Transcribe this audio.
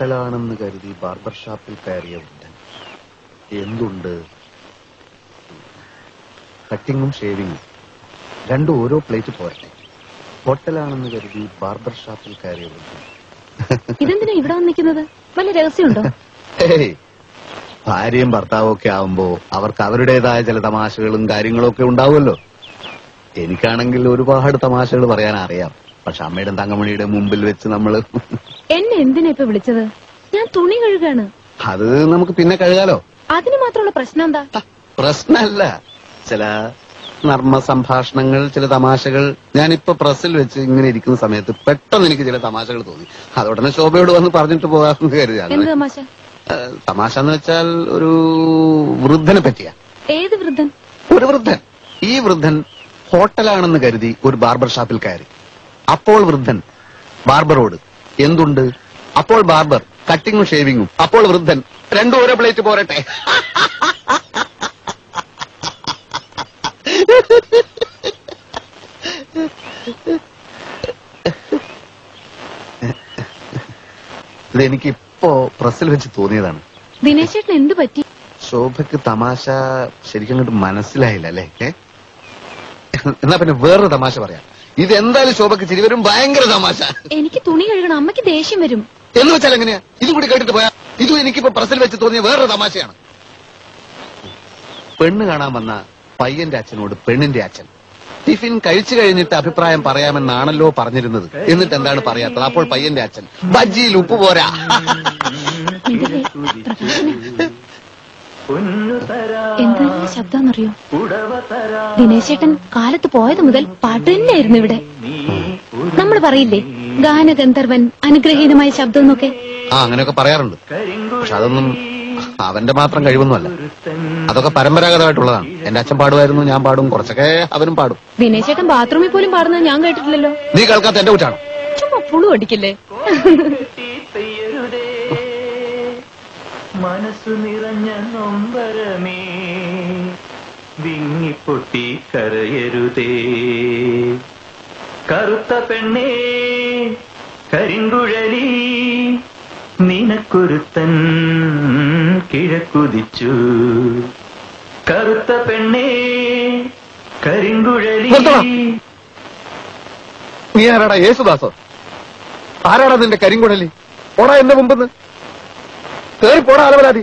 ഹോട്ടലാണെന്ന് കരുതി ബാർബർ ഷാപ്പിൽ കയറിയ വൃദ്ധൻ. എന്തുണ്ട്? കട്ടിങ്ങും ഷേവിങ്ങും രണ്ടും ഓരോ പ്ലേറ്റ് പോരട്ടെ. ഹോട്ടലാണെന്ന് കരുതി ബാർബർ ഷാപ്പിൽ കയറിയ വൃദ്ധൻ. ഇതെന്തിനാ ഇവിടെ വന്നിരിക്കുന്നത്? വല്ല രഹസ്യമുണ്ടോ? ഭാര്യയും ഭർത്താവും ഒക്കെ ആവുമ്പോ അവർക്ക് അവരുടേതായ ചില തമാശകളും കാര്യങ്ങളും ഒക്കെ ഉണ്ടാവുമല്ലോ. എനിക്കാണെങ്കിൽ ഒരുപാട് തമാശകൾ പറയാൻ അറിയാം. പക്ഷെ അമ്മയുടെ തങ്കമണിയുടെ മുമ്പിൽ വെച്ച് നമ്മള് എന്നെ എന്തിനാ ഇപ്പൊ വിളിച്ചത്? ഞാൻ തുണി കഴുകാണ്. അത് നമുക്ക് പിന്നെ കഴുകാലോ. അതിന് മാത്രമുള്ള പ്രശ്നം എന്താ? പ്രശ്നമല്ല, ചില നർമ്മ സംഭാഷണങ്ങൾ, ചില തമാശകൾ. ഞാനിപ്പോ പ്രസ്സിൽ വെച്ച് ഇങ്ങനെ ഇരിക്കുന്ന സമയത്ത് പെട്ടെന്ന് എനിക്ക് ചില തമാശകൾ തോന്നി. അതുടനെ ശോഭയോട് വന്ന് പറഞ്ഞിട്ട് പോകാമെന്ന് കരുതി. തമാശ? തമാശ എന്ന് വെച്ചാൽ ഒരു വൃദ്ധനെ പറ്റിയാ. ഏത് വൃദ്ധൻ? ഒരു വൃദ്ധൻ. ഈ വൃദ്ധൻ ഹോട്ടലാണെന്ന് കരുതി ഒരു ബാർബർ ഷാപ്പിൽ കയറി. അപ്പോൾ വൃദ്ധൻ ബാർബറോട് എന്തുണ്ട്? അപ്പോൾ ബാർബർ കട്ടിങ്ങും ഷേവിങ്ങും. അപ്പോൾ വൃദ്ധൻ രണ്ടും ഓരോ പ്ലേറ്റ് പോരട്ടെ. ഇതെനിക്കിപ്പോ പ്രസ്സിൽ വെച്ച് തോന്നിയതാണ്. ദിനേശ് ചേട്ടൻ എന്ത് പറ്റി? ശോഭയ്ക്ക് തമാശ ശരിക്കും അങ്ങോട്ട് മനസ്സിലായില്ല അല്ലേ? എന്നാ പിന്നെ വേറൊരു തമാശ പറയാം. ഇതെന്തായാലും ശോഭയ്ക്ക് ചിരി വരും. ഭയങ്കര തമാശ. എനിക്ക് തുണി കഴുകണം, അമ്മയ്ക്ക് ദേഷ്യം വരും. എന്ന് വെച്ചാൽ എങ്ങനെയാ? ഇതും കൂടി കേട്ടിട്ട് പോയാ. ഇതും എനിക്കിപ്പോ പ്രസ്സിൽ വെച്ച് തോന്നിയ വേറൊരു തമാശയാണ്. പെണ്ണ് കാണാൻ വന്ന പയ്യന്റെ അച്ഛനോട് പെണ്ണിന്റെ അച്ഛൻ ടിഫിൻ കഴിച്ചു കഴിഞ്ഞിട്ട് അഭിപ്രായം പറയാമെന്നാണല്ലോ പറഞ്ഞിരുന്നത്. എന്നിട്ട് എന്താണ് പറയാത്തത്? അപ്പോൾ പയ്യന്റെ അച്ഛൻ ബജ്ജിയിൽ ഉപ്പ് പോരാ. എന്താ ശബ്ദമെന്നറിയോ? ദിനേശ് ചേട്ടൻ കാലത്ത് പോയത് മുതൽ പാട്ട് തന്നെയായിരുന്നു ഇവിടെ. നമ്മൾ പറയില്ലേ ഗാനഗന്ധർവൻ, അനുഗ്രഹീതമായ ശബ്ദം എന്നൊക്കെ. അങ്ങനെയൊക്കെ പറയാറുണ്ട്. പക്ഷെ അതൊന്നും അവന്റെ മാത്രം കഴിവൊന്നുമല്ല. അതൊക്കെ പരമ്പരാഗതമായിട്ടുള്ളതാണ്. എന്റെ അച്ഛൻ പാടുമായിരുന്നു, ഞാൻ പാടും, കുറച്ചൊക്കെ അവനും പാടും. ദിനേശ് ചേട്ടൻ ബാത്റൂമിൽ പോലും പാടുന്നത് ഞാൻ കേട്ടിട്ടില്ലല്ലോ. നീ കേൾക്കാത്ത എന്റെ കുറ്റാണ്. ചുമ്മാ പുളു അടിക്കില്ലേ? മനസ്സു നിറഞ്ഞ നൊമ്പരമേ വിങ്ങിപ്പൊട്ടി കരയരുതേ. കറുത്ത പെണ്ണേ കരിങ്കുഴലി നിനക്കൊരുത്തൻ കിഴക്കുതിച്ചു. കറുത്ത പെണ്ണേ കരിങ്കുഴലി. നീ ആരാടാ? യേശുദാസോ? ആരാടാ നിന്റെ കരിങ്കുഴലി? ഓടാ എന്റെ മുമ്പെന്ന് കേറി പോടാ അലവരാതി.